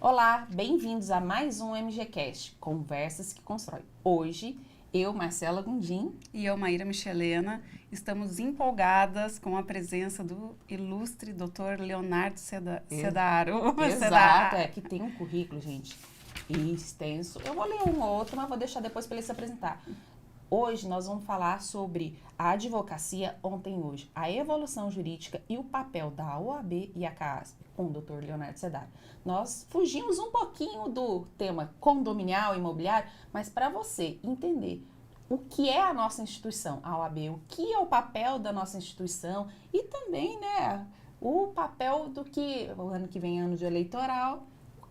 Olá, bem-vindos a mais um MGCast, Conversas que Constrói. Hoje, eu, Marcela Gundim e eu, Maíra Michelena, estamos empolgadas com a presença do ilustre Dr. Leonardo Sedaro. Exato, que tem um currículo, gente, extenso. Eu vou ler um ou outro, mas vou deixar depois para ele se apresentar. Hoje nós vamos falar sobre a advocacia ontem e hoje, a evolução jurídica e o papel da OAB e a CASP, com o Dr. Leonardo Sedaro. Nós fugimos um pouquinho do tema condominial, imobiliário, mas para você entender o que é a nossa instituição, a OAB, o que é o papel da nossa instituição e também, né, o papel do que, o ano que vem é ano de eleitoral,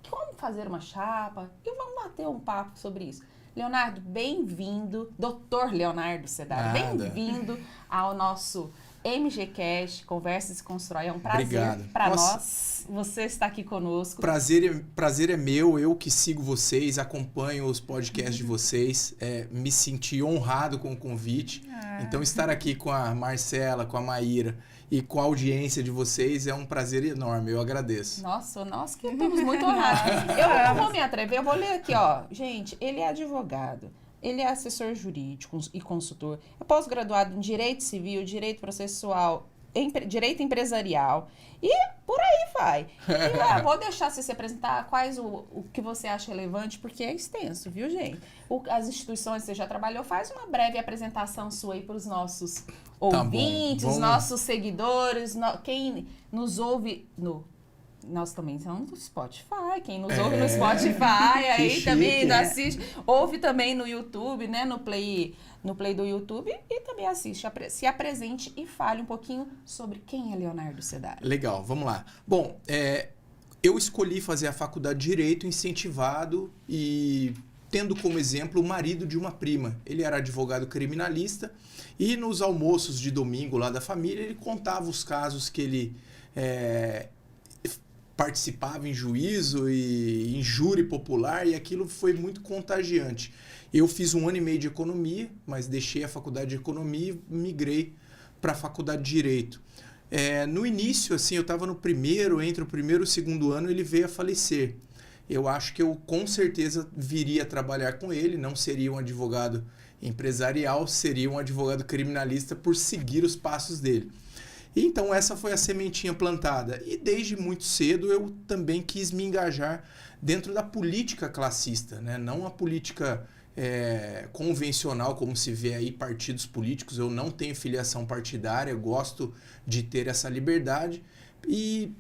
como fazer uma chapa, e vamos bater um papo sobre isso. Leonardo, bem-vindo, Dr. Leonardo Sedaro, bem-vindo ao nosso MGCast, Conversas e Constrói. É um prazer para nós você estar aqui conosco. Prazer é meu, eu que sigo vocês, acompanho os podcasts de vocês, me senti honrado com o convite. Então, estar aqui com a Marcela, com a Maíra e com a audiência de vocês é um prazer enorme, eu agradeço. Nossa, nós que estamos muito honrados. Eu não vou me atrever, eu vou ler aqui, ó. Gente, ele é advogado, ele é assessor jurídico e consultor, é pós-graduado em Direito Civil, Direito Processual, Direito Empresarial e por aí vai. E vou deixar você se apresentar quais o que você acha relevante, porque é extenso, viu, gente? As instituições que você já trabalhou, faz uma breve apresentação sua aí para os nossos ouvintes, os nossos seguidores, quem nos ouve nós também estamos no Spotify, quem nos ouve no Spotify, aí chique, também assiste, ouve também no YouTube, né, no Play do YouTube e também assiste, se apresente e fale um pouquinho sobre quem é Leonardo Sedaro. Legal, vamos lá. Bom, eu escolhi fazer a faculdade de Direito incentivado e tendo como exemplo o marido de uma prima. Ele era advogado criminalista e nos almoços de domingo lá da família ele contava os casos que ele participava em juízo e em júri popular e aquilo foi muito contagiante. Eu fiz 1 ano e meio de economia, mas deixei a faculdade de economia e migrei para a faculdade de Direito. No início, assim, eu estava entre o primeiro e o segundo ano, ele veio a falecer. Eu acho que eu com certeza viria trabalhar com ele, não seria um advogado empresarial, seria um advogado criminalista por seguir os passos dele. Então essa foi a sementinha plantada e desde muito cedo eu também quis me engajar dentro da política classista, né? Não a política convencional como se vê aí partidos políticos. Eu não tenho filiação partidária, eu gosto de ter essa liberdade e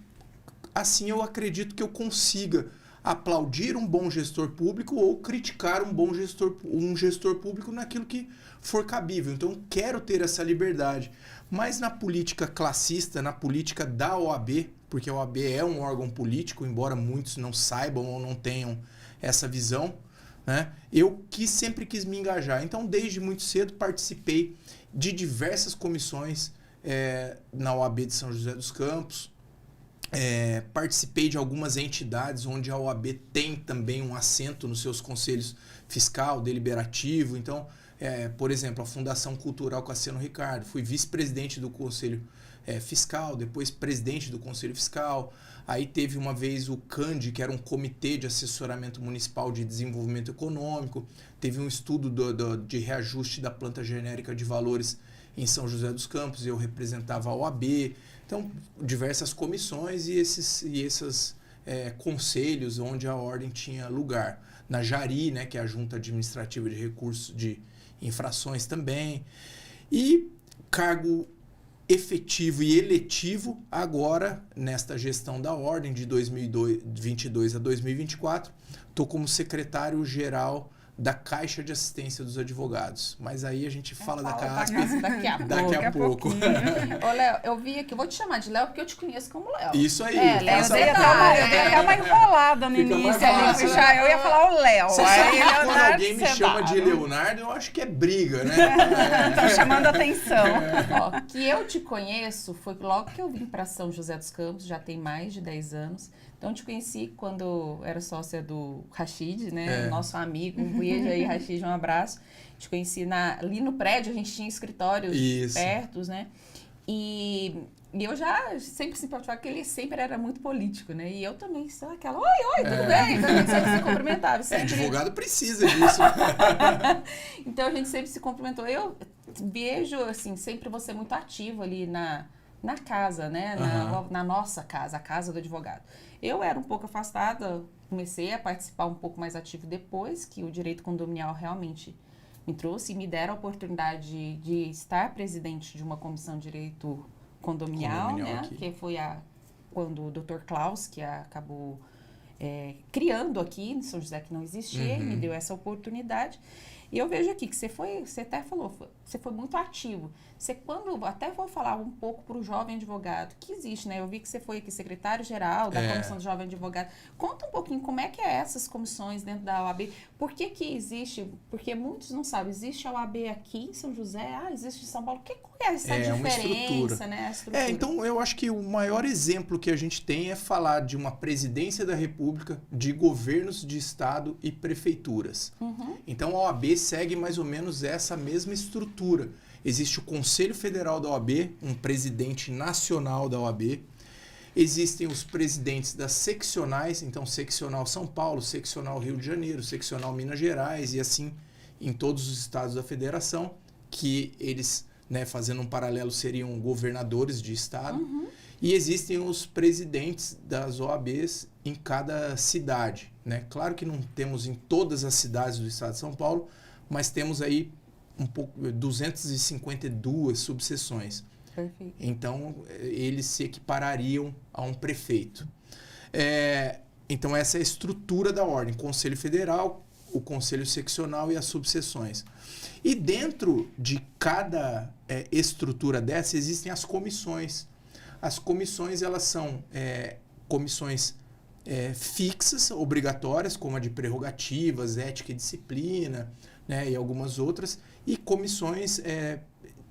assim eu acredito que eu consiga aplaudir um bom gestor público ou criticar um gestor público naquilo que for cabível. Então quero ter essa liberdade. Mas na política classista, na política da OAB, porque a OAB é um órgão político, embora muitos não saibam ou não tenham essa visão, né? Eu sempre quis me engajar. Então, desde muito cedo, participei de diversas comissões na OAB de São José dos Campos. Participei de algumas entidades onde a OAB tem também um assento nos seus conselhos fiscal, deliberativo. Então, por exemplo, a Fundação Cultural Cassiano Ricardo, fui vice-presidente do Conselho Fiscal, depois presidente do Conselho Fiscal. Aí teve uma vez o CANDE, que era um Comitê de Assessoramento Municipal de Desenvolvimento Econômico. Teve um estudo de reajuste da planta genérica de valores em São José dos Campos, eu representava a OAB. Então, diversas comissões e esses conselhos onde a ordem tinha lugar. Na JARI, né, que é a Junta Administrativa de Recursos de Infrações também. E cargo efetivo e eletivo agora, nesta gestão da ordem de 2022 a 2024, estou como secretário-geral da Caixa de Assistência dos Advogados. Mas aí a gente fala da CASP daqui a pouco. Ô, Léo, eu vi aqui, vou te chamar de Léo porque eu te conheço como Léo. Isso aí. Léo, eu dei até uma enrolada no início. Eu ia falar o Léo. Você sabe que quando alguém me chama de Leonardo, eu acho que é briga, né? Tô chamando a atenção. Ó, que eu te conheço foi logo que eu vim para São José dos Campos, já tem mais de 10 anos. Então, eu te conheci quando era sócia do Rashid, né? Nosso amigo, um beijo aí, Rashid, um abraço. Te conheci ali no prédio, a gente tinha escritórios perto, né? E E eu já sempre simpatizava que ele sempre era muito político, né? E eu também sou aquela, oi, tudo bem? Então a gente sempre se cumprimentava. Sempre... advogado precisa disso. Então a gente sempre se cumprimentou. Eu vejo, assim, sempre você muito ativo ali na casa, né? Na nossa casa, a casa do advogado. Eu era um pouco afastada, comecei a participar um pouco mais ativo depois que o direito condominial realmente me trouxe e me deram a oportunidade de estar presidente de uma comissão de direito condominial, né? Aqui. Que foi quando o Dr. Klaus, que acabou criando aqui em São José, que não existia, e me deu essa oportunidade. E eu vejo aqui que você até falou, você foi muito ativo. Até vou falar um pouco para o jovem advogado, que existe, né? Eu vi que você foi aqui secretário-geral da Comissão de Jovem Advogado. Conta um pouquinho como é que é essas comissões dentro da OAB. Por que existe? Porque muitos não sabem. Existe a OAB aqui em São José? Existe em São Paulo. Qual é essa diferença, né? A estrutura. Então, eu acho que o maior exemplo que a gente tem é falar de uma presidência da República, de governos de estado e prefeituras. Então, a OAB segue mais ou menos essa mesma estrutura. Existe o Conselho Federal da OAB, um presidente nacional da OAB. Existem os presidentes das seccionais, então seccional São Paulo, seccional Rio de Janeiro, seccional Minas Gerais e assim em todos os estados da federação, que eles, né, fazendo um paralelo, seriam governadores de estado. E existem os presidentes das OABs em cada cidade, né? Claro que não temos em todas as cidades do estado de São Paulo, mas temos aí 252 subseções. Perfeito. Então, eles se equiparariam a um prefeito. Então, essa é a estrutura da ordem. Conselho Federal, o Conselho Seccional e as subseções. E dentro de cada estrutura dessa, existem as comissões. As comissões, elas são comissões fixas, obrigatórias, como a de prerrogativas, ética e disciplina, né, e algumas outras, e comissões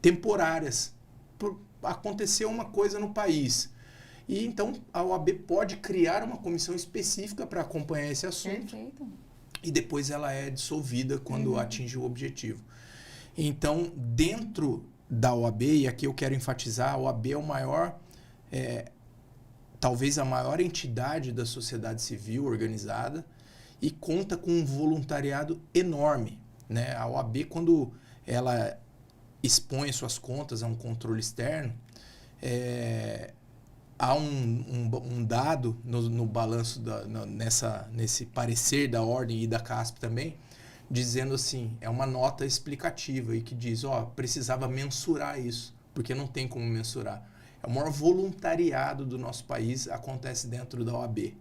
temporárias. Aconteceu uma coisa no país. E então a OAB pode criar uma comissão específica para acompanhar esse assunto. Perfeito. E depois ela é dissolvida quando atinge o objetivo. Então, dentro da OAB, e aqui eu quero enfatizar, a OAB é o maior, talvez a maior entidade da sociedade civil organizada e conta com um voluntariado enorme, né? A OAB, quando ela expõe suas contas a um controle externo, há um dado no balanço, nesse parecer da ordem e da CASP também, dizendo assim, é uma nota explicativa e que diz, precisava mensurar isso, porque não tem como mensurar. O maior voluntariado do nosso país acontece dentro da OAB.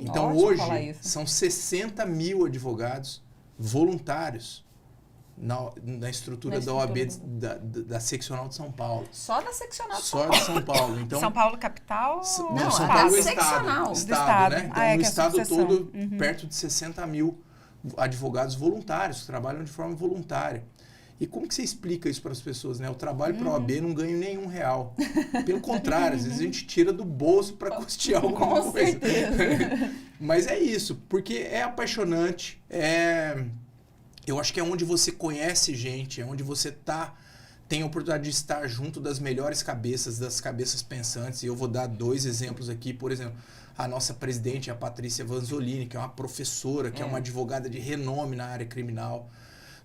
Então, hoje, são 60 mil advogados voluntários na estrutura da OAB da seccional de São Paulo. Só da seccional de Só de São Paulo. Então, São Paulo capital? Não, São Paulo é seccional. Estado, né? Então, no estado sucessão. todo, perto de 60 mil advogados voluntários, que trabalham de forma voluntária. E como que você explica isso para as pessoas, né? Eu trabalho para a OAB, não ganho nenhum real. Pelo contrário, às vezes a gente tira do bolso para custear alguma Com coisa. certeza. Mas é isso, porque é apaixonante, eu acho que é onde você conhece gente, é onde você tem a oportunidade de estar junto das melhores cabeças, das cabeças pensantes. E eu vou dar 2 exemplos aqui. Por exemplo, a nossa presidente, a Patrícia Vanzolini, que é uma professora, que é uma advogada de renome na área criminal.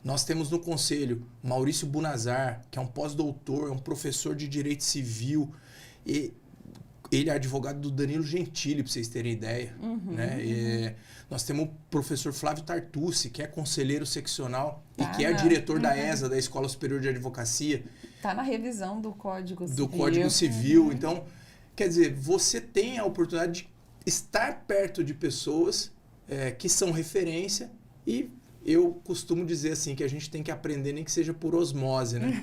Nós temos no conselho Maurício Bunazar, que é um pós-doutor, é um professor de direito civil. E ele é advogado do Danilo Gentili, para vocês terem ideia. Né? Nós temos o professor Flávio Tartucci, que é conselheiro seccional e que é diretor da ESA, da Escola Superior de Advocacia. Está na revisão do Código Civil. Do Código Civil. Então, quer dizer, você tem a oportunidade de estar perto de pessoas que são referência e eu costumo dizer assim que a gente tem que aprender nem que seja por osmose, né?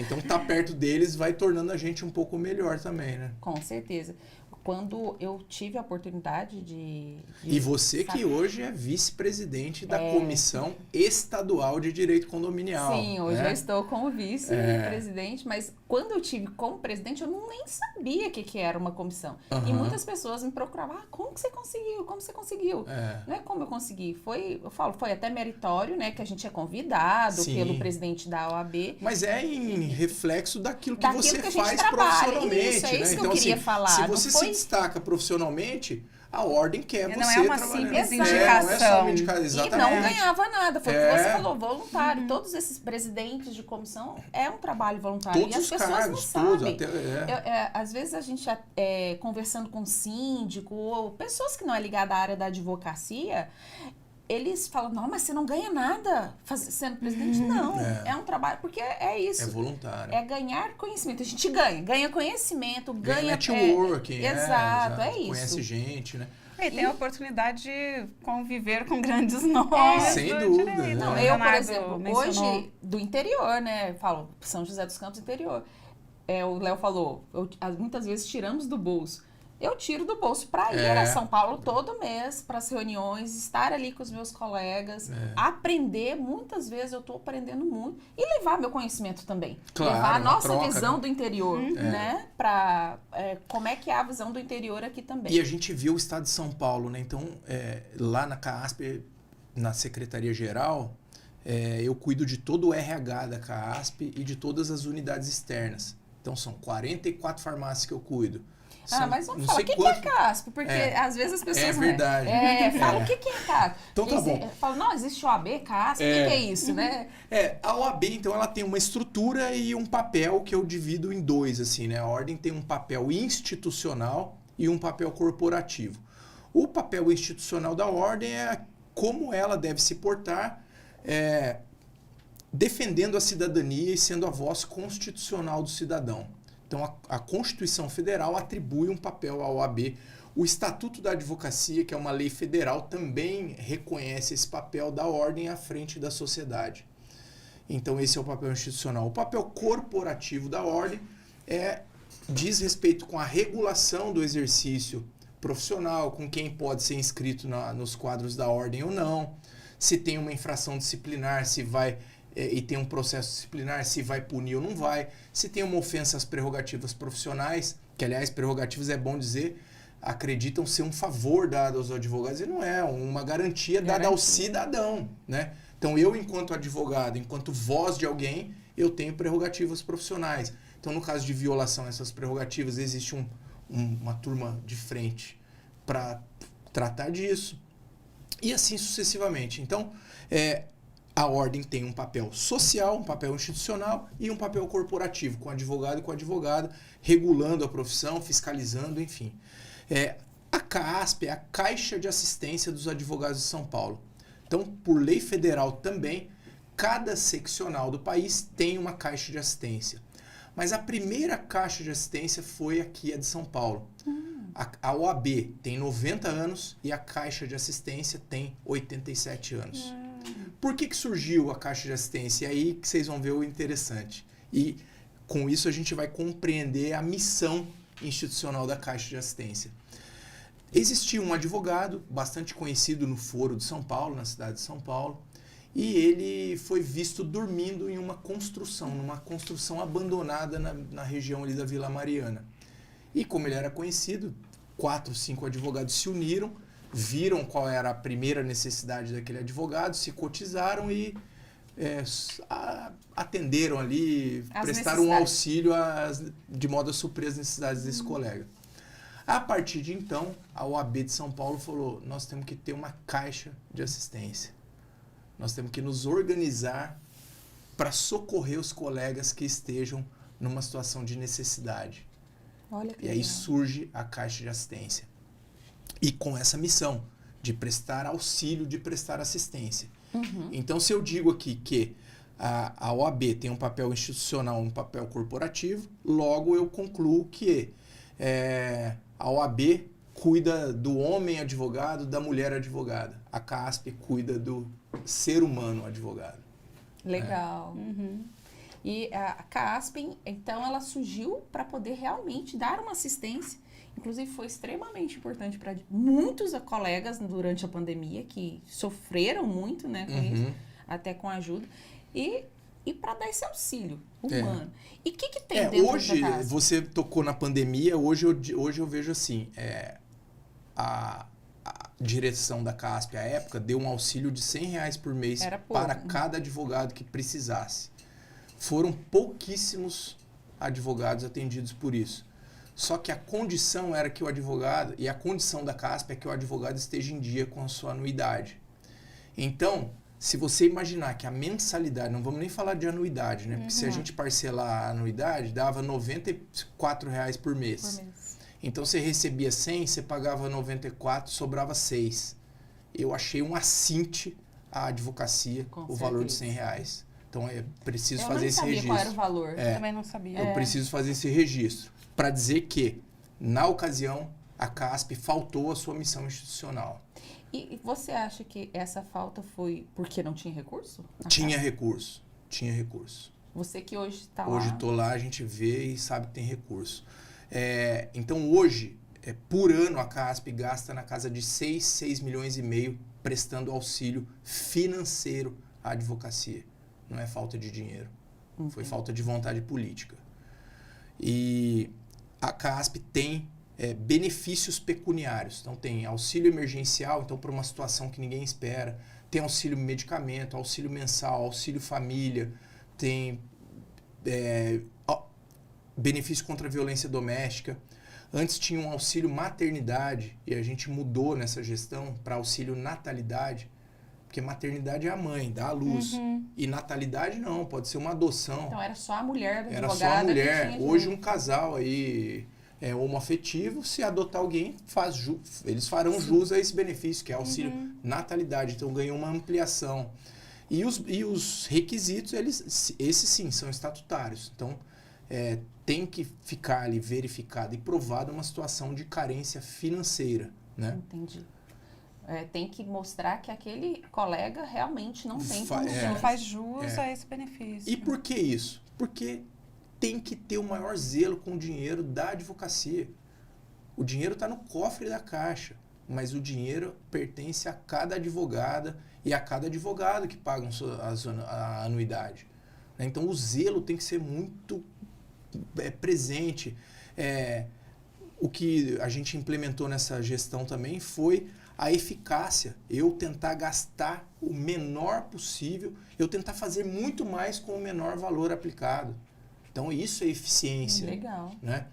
Então, estar perto deles vai tornando a gente um pouco melhor também, né? Com certeza. quando eu tive a oportunidade de E você que sabe? hoje é vice-presidente da Comissão Estadual de Direito Condominial. Sim, hoje né? eu estou como vice-presidente, mas quando eu tive como presidente, eu nem sabia que era uma comissão. E muitas pessoas me procuravam, como que você conseguiu? Como você conseguiu? Não é como eu consegui, foi até meritório, né, que a gente é convidado Sim. pelo presidente da OAB. Mas é em reflexo daquilo que você que a gente faz trabalha. profissionalmente, Isso, é né? isso que Então, eu queria assim, falar. se Não você foi- se destaca profissionalmente, a ordem quer E você não é uma trabalhando. simples Não é só indicação. uma indicação, E exatamente. não ganhava nada, foi o que você É. falou, voluntário. Todos esses presidentes de comissão é um trabalho voluntário. Todos e as os pessoas cargos, não tudo. sabem. Até, Às vezes a gente, conversando com síndico ou pessoas que não é ligada à área da advocacia, eles falam, não, mas você não ganha nada sendo presidente. Não, é um trabalho, porque é isso. É voluntário. É ganhar conhecimento. A gente ganha conhecimento, ganha... networking. Exato, é isso. Conhece gente, né? E tem a oportunidade de conviver com grandes nomes. Sem do dúvida, direito. né? Não, O eu, por Leonardo exemplo, mencionou. hoje, do interior, né? Eu falo, São José dos Campos, interior. O Léo falou, muitas vezes tiramos do bolso. Eu tiro do bolso para ir a São Paulo todo mês para as reuniões, estar ali com os meus colegas, aprender. Muitas vezes eu estou aprendendo muito e levar meu conhecimento também. Claro, levar a uma nossa troca, visão né? do interior, né? Para como é que é a visão do interior aqui também. E a gente viu o estado de São Paulo, né? Então, lá na CAASP, na Secretaria-Geral, eu cuido de todo o RH da CAASP e de todas as unidades externas. Então, são 44 farmácias que eu cuido. Mas vamos não falar, sei o que quanto- é CASP? Porque às vezes as pessoas... É verdade. Falam, o que é CASP? Então tá bom. Falam, não, existe OAB, CASP, o que é isso, né? A OAB, então, ela tem uma estrutura e um papel que eu divido em dois, assim, né? A ordem tem um papel institucional e um papel corporativo. O papel institucional da ordem é como ela deve se portar, defendendo a cidadania e sendo a voz constitucional do cidadão. Então, a Constituição Federal atribui um papel à OAB. O Estatuto da Advocacia, que é uma lei federal, também reconhece esse papel da ordem à frente da sociedade. Então, esse é o papel institucional. O papel corporativo da ordem diz respeito com a regulação do exercício profissional, com quem pode ser inscrito nos quadros da ordem ou não, se tem uma infração disciplinar, se vai... e tem um processo disciplinar, se vai punir ou não vai, se tem uma ofensa às prerrogativas profissionais, que, aliás, prerrogativas, é bom dizer, acreditam ser um favor dado aos advogados, e não é, uma garantia dada ao cidadão, né? Então, eu, enquanto advogado, enquanto voz de alguém, eu tenho prerrogativas profissionais. Então, no caso de violação dessas prerrogativas, existe uma turma de frente para tratar disso, e assim sucessivamente. Então, a ordem tem um papel social, um papel institucional e um papel corporativo, com advogado e com advogada, regulando a profissão, fiscalizando, enfim. A CAASP é a Caixa de Assistência dos Advogados de São Paulo. Então, por lei federal também, cada seccional do país tem uma caixa de assistência. Mas a primeira caixa de assistência foi aqui, a de São Paulo. A OAB tem 90 anos e a Caixa de Assistência tem 87 anos. Por que surgiu a Caixa de Assistência? É aí que vocês vão ver o interessante. E com isso a gente vai compreender a missão institucional da Caixa de Assistência. Existia um advogado bastante conhecido no Foro de São Paulo, na cidade de São Paulo, e ele foi visto dormindo em uma construção, numa construção abandonada na região ali da Vila Mariana. E como ele era conhecido, 4, 5 advogados se uniram, viram qual era a primeira necessidade daquele advogado, se cotizaram e atenderam ali, prestaram um auxílio de modo a suprir as necessidades desse colega. A partir de então, a OAB de São Paulo falou, nós temos que ter uma caixa de assistência. Nós temos que nos organizar para socorrer os colegas que estejam numa situação de necessidade. E aí surge a Caixa de Assistência. E com essa missão de prestar auxílio, de prestar assistência. Então, se eu digo aqui que a OAB tem um papel institucional, um papel corporativo, logo eu concluo que a OAB cuida do homem advogado, da mulher advogada. A CAASP cuida do ser humano advogado. Legal. E a CAASP, então, ela surgiu para poder realmente dar uma assistência Inclusive, foi extremamente importante para muitos colegas durante a pandemia que sofreram muito, né, com isso, até com ajuda. E para dar esse auxílio humano. E o que tem dentro hoje, da casa? você tocou na pandemia, hoje eu vejo assim, a direção da CASP, à época, deu um auxílio de R$100 por mês para cada advogado que precisasse. Foram pouquíssimos advogados atendidos por isso. Só que a condição era que o advogado, e a condição da CASP é que o advogado esteja em dia com a sua anuidade. Então, se você imaginar que a mensalidade, não vamos nem falar de anuidade, né? Porque se a gente parcelar a anuidade, dava R$94 por mês. Então, você recebia 100, você pagava 94, sobrava 6. Eu achei um assinte à advocacia, o valor de R$100. Então, é preciso fazer esse registro. Eu não sabia qual era o valor. Eu também não sabia. Eu preciso fazer esse registro para dizer que, na ocasião, a CASP faltou a sua missão institucional. E você acha que essa falta foi porque não tinha recurso? Tinha recurso. Você que hoje está lá. Hoje estou lá, a gente vê e sabe que tem recurso. Então, hoje, por ano, a CASP gasta na casa de 6 milhões e meio prestando auxílio financeiro à advocacia. Não é falta de dinheiro. Foi falta de vontade política. E a CASP tem benefícios pecuniários. Então, tem auxílio emergencial, então, para uma situação que ninguém espera. Tem auxílio medicamento, auxílio mensal, auxílio família. Tem benefício contra a violência doméstica. Antes tinha um auxílio maternidade e a gente mudou nessa gestão para auxílio natalidade, porque maternidade é a mãe, dá a luz. E natalidade não, pode ser uma adoção. Então era só a mulher do Era advogado. só a mulher. Que tinha Hoje um casal aí homoafetivo, se adotar alguém, eles farão jus a esse benefício, que é auxílio natalidade. Então ganhou uma ampliação. E os requisitos, esses sim, são estatutários. Então, tem que ficar ali verificada e provada uma situação de carência financeira, né? Entendi. Tem que mostrar que aquele colega realmente não tem Não faz jus a esse benefício. E por que isso? Porque tem que ter o maior zelo com o dinheiro da advocacia. O dinheiro está no cofre da Caixa, mas o dinheiro pertence a cada advogada e a cada advogado que pagam a anuidade. Então, o zelo tem que ser muito presente. O que a gente implementou nessa gestão também foi a eficácia. Eu tentar gastar o menor possível, eu tentar fazer muito mais com o menor valor aplicado. Então, isso é eficiência. Legal. Né?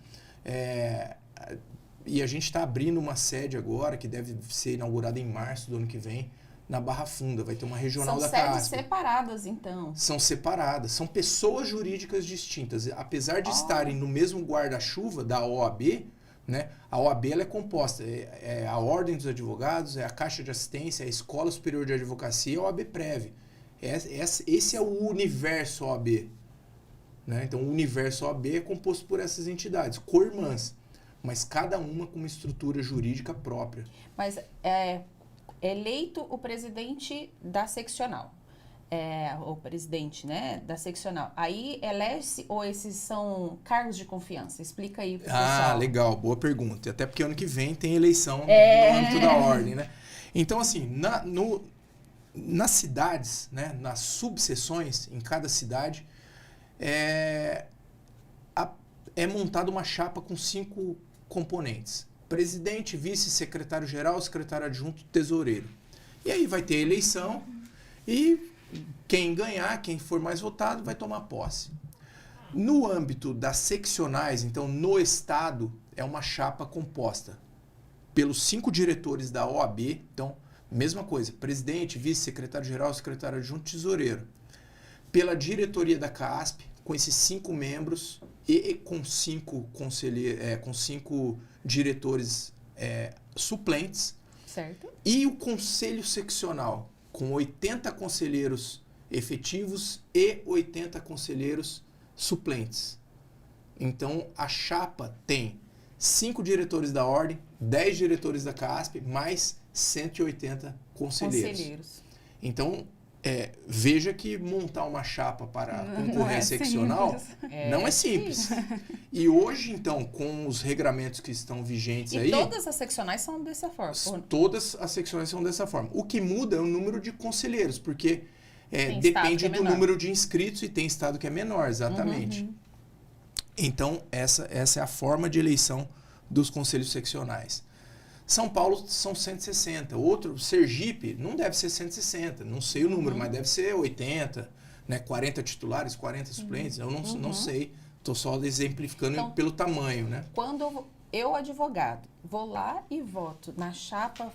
E a gente está abrindo uma sede agora, que deve ser inaugurada em março do ano que vem, na Barra Funda. Vai ter uma regional da CASP. São sedes separadas, então? São separadas. São pessoas jurídicas distintas. Apesar de estarem no mesmo guarda-chuva da OAB, né? A OAB ela é composta. É a Ordem dos Advogados, é a Caixa de Assistência, é a Escola Superior de Advocacia e a OAB Prev. Esse é o universo OAB. Né? Então, o universo OAB é composto por essas entidades, co-irmãs, mas cada uma com uma estrutura jurídica própria. Mas eleito o presidente da seccional, o presidente, né, da seccional, aí elege-se ou esses são cargos de confiança? Explica aí pro pessoal. Legal, boa pergunta. Até porque ano que vem tem eleição no âmbito da ordem, né? Então, assim, nas cidades, né, nas subseções, em cada cidade, é montada uma chapa com 5 componentes. Presidente, vice, secretário-geral, secretário adjunto, tesoureiro. E aí vai ter eleição e quem ganhar, quem for mais votado, vai tomar posse. No âmbito das seccionais, então no estado, é uma chapa composta pelos 5 diretores da OAB. Então, mesma coisa, presidente, vice, secretário-geral, secretário adjunto, tesoureiro. Pela diretoria da CASP, com esses 5 membros e com 5 diretores suplentes. Certo. E o conselho seccional, com 80 conselheiros efetivos e 80 conselheiros suplentes. Então, a chapa tem 5 diretores da ordem, 10 diretores da CASP, mais 180 conselheiros. Então, Veja que montar uma chapa para Não concorrer é seccional simples. não é simples. E hoje, então, com os regramentos que estão vigentes E aí... todas as seccionais são dessa forma? Todas as secções são dessa forma. O que muda é o número de conselheiros, porque Tem estado depende que é do menor. número de inscritos e tem estado que é menor, exatamente. Então, essa é a forma de eleição dos conselhos seccionais. São Paulo são 160. Outro, Sergipe, não deve ser 160. Não sei o número, mas deve ser 80. Né? 40 titulares, 40 suplentes. Eu não sei. Estou só exemplificando Então, pelo tamanho, né? Quando eu, advogado, vou lá e voto na chapa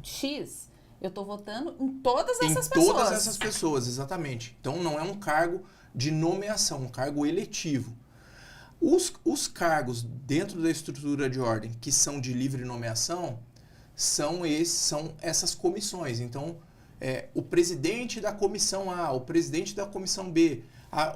X, eu estou votando em todas essas pessoas. Em todas essas pessoas, exatamente. Então, não é um cargo de nomeação, um cargo eletivo. Os cargos dentro da estrutura de ordem que são de livre nomeação são essas comissões. Então, o presidente da comissão A, o presidente da comissão B,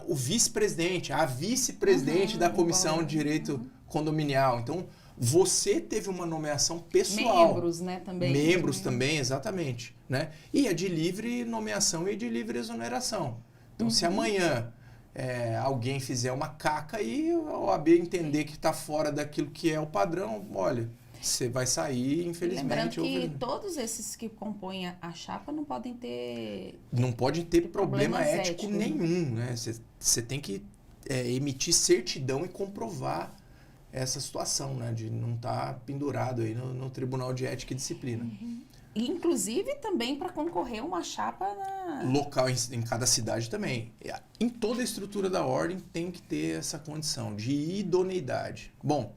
o vice-presidente, a vice-presidente da comissão de direito condominial. Então, você teve uma nomeação pessoal. Membros, né, também. Membros também, exatamente. Né? E é de livre nomeação e de livre exoneração. Então, se amanhã alguém fizer uma caca e a OAB entender que está fora daquilo que é o padrão, olha, você vai sair, infelizmente. Lembrando que todos esses que compõem a chapa não podem ter... Não pode ter problema problemas ético éticos, nenhum, né? Você tem que emitir certidão e comprovar essa situação, né? De não estar pendurado aí no Tribunal de Ética e Disciplina. Inclusive também para concorrer uma chapa Local em cada cidade também. Em toda a estrutura da ordem tem que ter essa condição de idoneidade. Bom,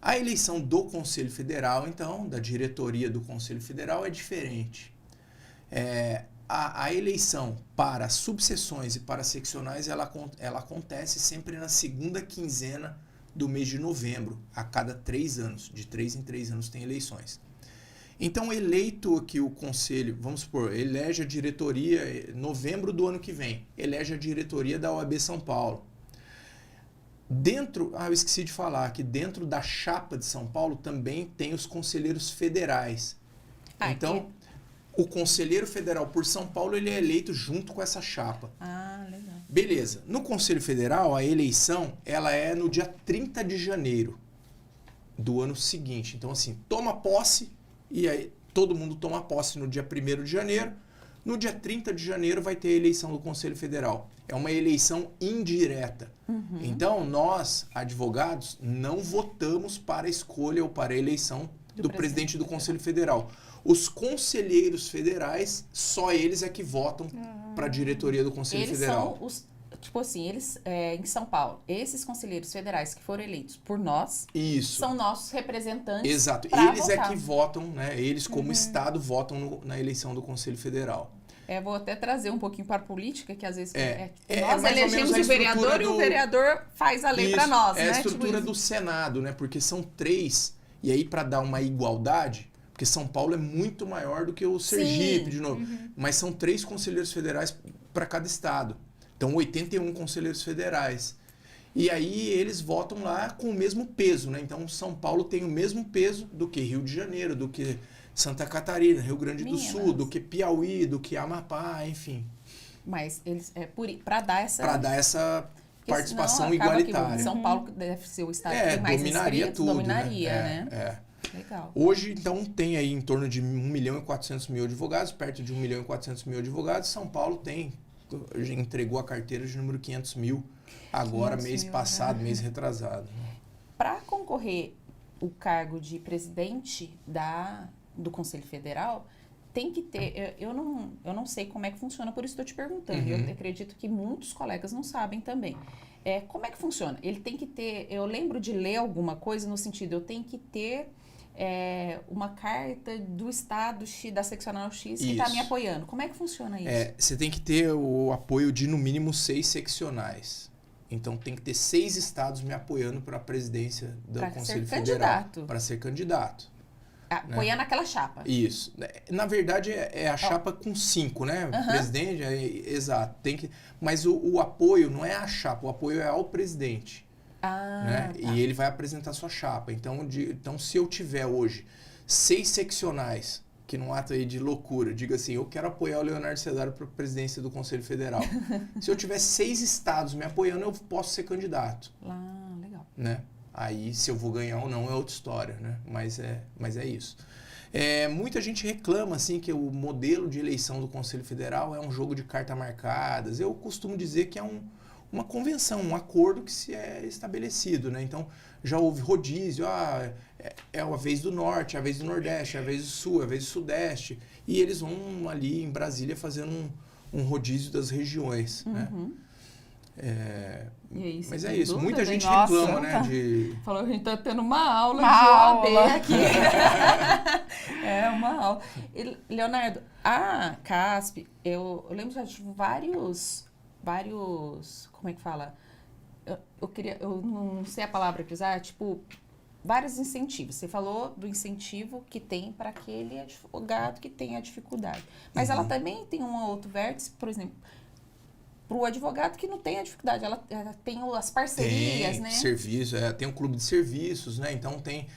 a eleição do Conselho Federal, então, da diretoria do Conselho Federal é diferente. A eleição para subseções e para seccionais, ela acontece sempre na segunda quinzena do mês de novembro, a cada 3 anos. De 3 em 3 anos tem eleições. Então, eleito aqui o conselho, vamos supor, elege a diretoria, novembro do ano que vem, elege a diretoria da OAB São Paulo. Eu esqueci de falar que dentro da chapa de São Paulo também tem os conselheiros federais. Então, o conselheiro federal por São Paulo, ele é eleito junto com essa chapa. Ah, legal. Beleza. No Conselho Federal, a eleição, ela é no dia 30 de janeiro do ano seguinte. Então, assim, toma posse. E aí todo mundo toma posse no dia 1º de janeiro. No dia 30 de janeiro vai ter a eleição do Conselho Federal. É uma eleição indireta. Então, nós, advogados, não votamos para a escolha ou para a eleição do presidente do Conselho Federal. Os conselheiros federais, só eles é que votam para a diretoria do Conselho Federal. Eles são os... Tipo assim, eles, em São Paulo, esses conselheiros federais que foram eleitos por nós, são nossos representantes. Exato. Eles votar. É que votam, né? Eles, como Estado, votam na eleição do Conselho Federal. Vou até trazer um pouquinho para a política, que às vezes mais nós ou elegemos menos o vereador e o vereador faz a lei para nós, né? É a estrutura do Senado, né? Porque são 3, e aí para dar uma igualdade, porque São Paulo é muito maior do que o Sergipe, de novo, mas são 3 conselheiros federais para cada estado. Então, 81 conselheiros federais. E aí, eles votam lá com o mesmo peso, né? Então, São Paulo tem o mesmo peso do que Rio de Janeiro, do que Santa Catarina, Rio Grande do Sul, do que Piauí, do que Amapá, enfim. Mas eles, para dar essa... Para dar essa participação senão acaba igualitária. Que São Paulo deve ser o estado que tem mais dominaria inscritos, tudo, dominaria, né? Legal. Hoje, então, tem aí em torno de 1.400.000 advogados, perto de 1.400.000 advogados. São Paulo já entregou a carteira de número 500.000 agora, mês passado, mês retrasado. Para concorrer o cargo de presidente do Conselho Federal, tem que ter... Eu não sei como é que funciona, por isso estou te perguntando. Eu acredito que muitos colegas não sabem também. Como é que funciona? Ele tem que ter... Eu lembro de ler alguma coisa no sentido, eu tenho que ter... uma carta do estado X, da seccional X que está me apoiando. Como é que funciona isso? Você tem que ter o apoio de no mínimo 6 seccionais. Então tem que ter 6 estados me apoiando para a presidência do Conselho Federal. Para ser candidato. Apoiando aquela chapa. Isso. Na verdade é a chapa com 5, né? Presidente, exato. Mas o apoio não é a chapa, o apoio é ao presidente. Né? Tá. E ele vai apresentar sua chapa. Então, se eu tiver hoje 6 seccionais que num ato aí de loucura, diga assim, eu quero apoiar o Leonardo Sedar para a presidência do Conselho Federal. Se eu tiver 6 estados me apoiando, eu posso ser candidato. Ah, legal. Né? Aí, se eu vou ganhar ou não é outra história, né? Mas é isso. Muita gente reclama assim, que o modelo de eleição do Conselho Federal é um jogo de cartas marcadas. Eu costumo dizer que é uma convenção, um acordo que se é estabelecido. Né? Então, já houve rodízio, é a vez do Norte, é a vez do Nordeste, é a vez do Sul, é a vez do Sudeste. E eles vão ali em Brasília fazendo um rodízio das regiões. Né? E aí, Mas é isso, dúvida, muita gente Nossa, reclama, né? Falou que a gente tá tendo uma aula Uma de aula. OAB aqui. Uma aula. E, Leonardo, a CASP, eu lembro já de vários, como é que fala? Eu não sei a palavra que usar, tipo, vários incentivos. Você falou do incentivo que tem para aquele advogado que tem a dificuldade. Mas ela também tem um outro vértice, por exemplo, para o advogado que não tem a dificuldade. Ela tem as parcerias, né? Serviço, tem um clube de serviços, né? Então tem,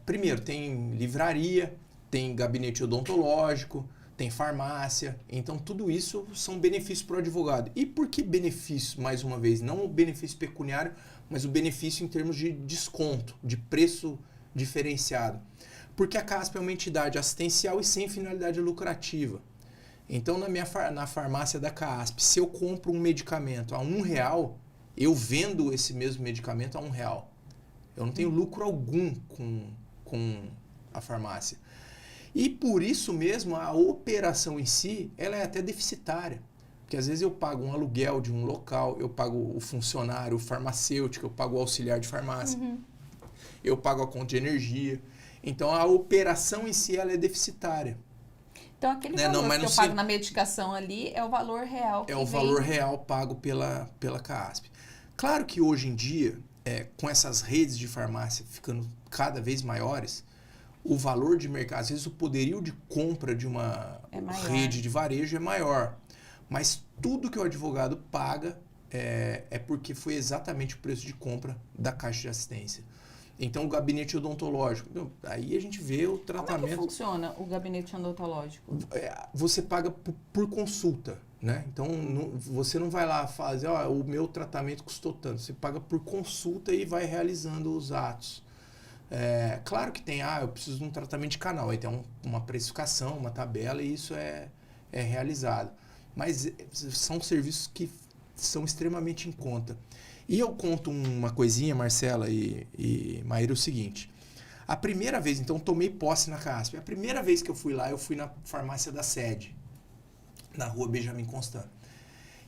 primeiro, tem livraria, tem gabinete odontológico, tem farmácia. Então tudo isso são benefícios para o advogado. E por que benefício, mais uma vez? Não o benefício pecuniário, mas o benefício em termos de desconto, de preço diferenciado. Porque a CASP é uma entidade assistencial e sem finalidade lucrativa. Então, na farmácia da CASP, se eu compro um medicamento a R$1, eu vendo esse mesmo medicamento a R$1. Eu não tenho lucro algum com a farmácia. E por isso mesmo, a operação em si, ela é até deficitária. Porque às vezes eu pago um aluguel de um local, eu pago o funcionário, o farmacêutico, eu pago o auxiliar de farmácia, eu pago a conta de energia. Então, a operação em si, ela é deficitária. Então, aquele valor que eu pago na medicação ali é o valor real que é o valor real pago pela CASP. Claro que hoje em dia, com essas redes de farmácia ficando cada vez maiores, o valor de mercado, às vezes o poderio de compra de uma rede de varejo é maior. Mas tudo que o advogado paga é porque foi exatamente o preço de compra da Caixa de Assistência. Então, o gabinete odontológico, aí a gente vê o tratamento... Como é que funciona o gabinete odontológico? Você paga por consulta, né? Então, você não vai lá fazer, o meu tratamento custou tanto. Você paga por consulta e vai realizando os atos. Claro que tem, eu preciso de um tratamento de canal. Aí tem uma precificação, uma tabela e isso é realizado. Mas são serviços que são extremamente em conta. E eu conto uma coisinha, Marcela e Maíra, o seguinte. A primeira vez, então, tomei posse na CASP. A primeira vez que eu fui lá, eu fui na farmácia da sede, na rua Benjamin Constant.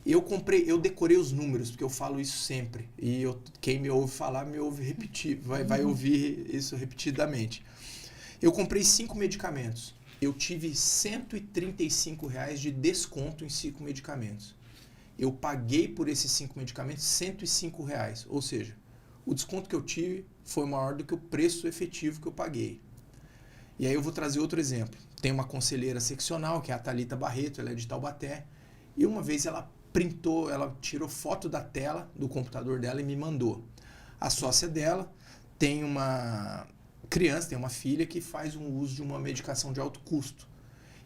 Eu decorei os números, porque eu falo isso sempre. E quem me ouve falar, me ouve repetir, vai ouvir isso repetidamente. Eu comprei 5 medicamentos. Eu tive R$135 de desconto em 5 medicamentos. Eu paguei por esses 5 medicamentos R$105. Ou seja, o desconto que eu tive foi maior do que o preço efetivo que eu paguei. E aí eu vou trazer outro exemplo. Tem uma conselheira seccional, que é a Thalita Barreto, ela é de Taubaté. E uma vez ela tirou foto da tela do computador dela e me mandou. A sócia dela tem uma criança, tem uma filha que faz um uso de uma medicação de alto custo.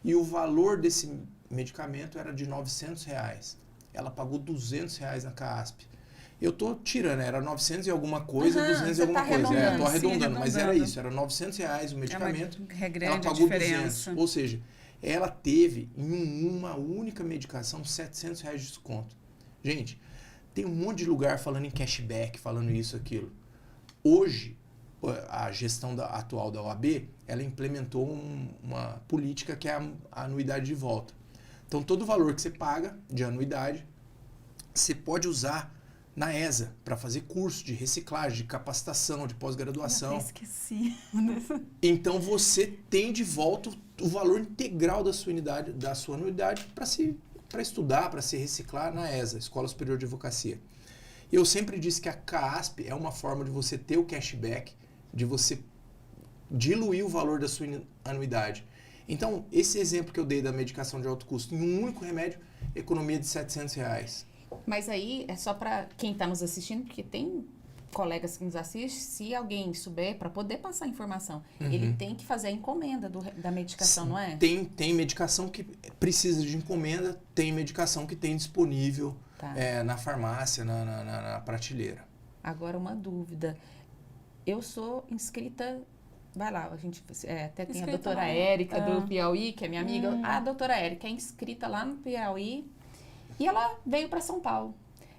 E o valor desse medicamento era de R$900. Ela pagou R$200 na CASP. Eu tô tirando, era 900 e alguma coisa, 200 e alguma coisa. Tô arredondando, mas era isso, era R$900 o medicamento. Ela pagou 200. Ou seja, ela teve em uma única medicação R$700 de desconto. Gente, tem um monte de lugar falando em cashback, falando isso, aquilo. Hoje, a gestão atual da OAB, ela implementou uma política que é a anuidade de volta. Então, todo o valor que você paga de anuidade, você pode usar na ESA para fazer curso de reciclagem, de capacitação, de pós-graduação. Eu esqueci. Então, você tem de volta o valor integral da sua anuidade para estudar, para se reciclar na ESA, Escola Superior de Advocacia. Eu sempre disse que a CASP é uma forma de você ter o cashback, de você diluir o valor da sua anuidade. Então, esse exemplo que eu dei da medicação de alto custo, em um único remédio, economia de R$700. Mas aí é só para quem está nos assistindo, porque tem colegas que nos assistem, se alguém souber, para poder passar a informação, ele tem que fazer a encomenda da medicação, Sim, não é? Tem medicação que precisa de encomenda, tem medicação que tem disponível na farmácia, na prateleira. Agora, uma dúvida. Eu sou inscrita... Vai lá, a gente até tem Inscrita a doutora lá. Érica do Piauí, que é minha amiga. A doutora Érica é inscrita lá no Piauí e ela veio para São Paulo.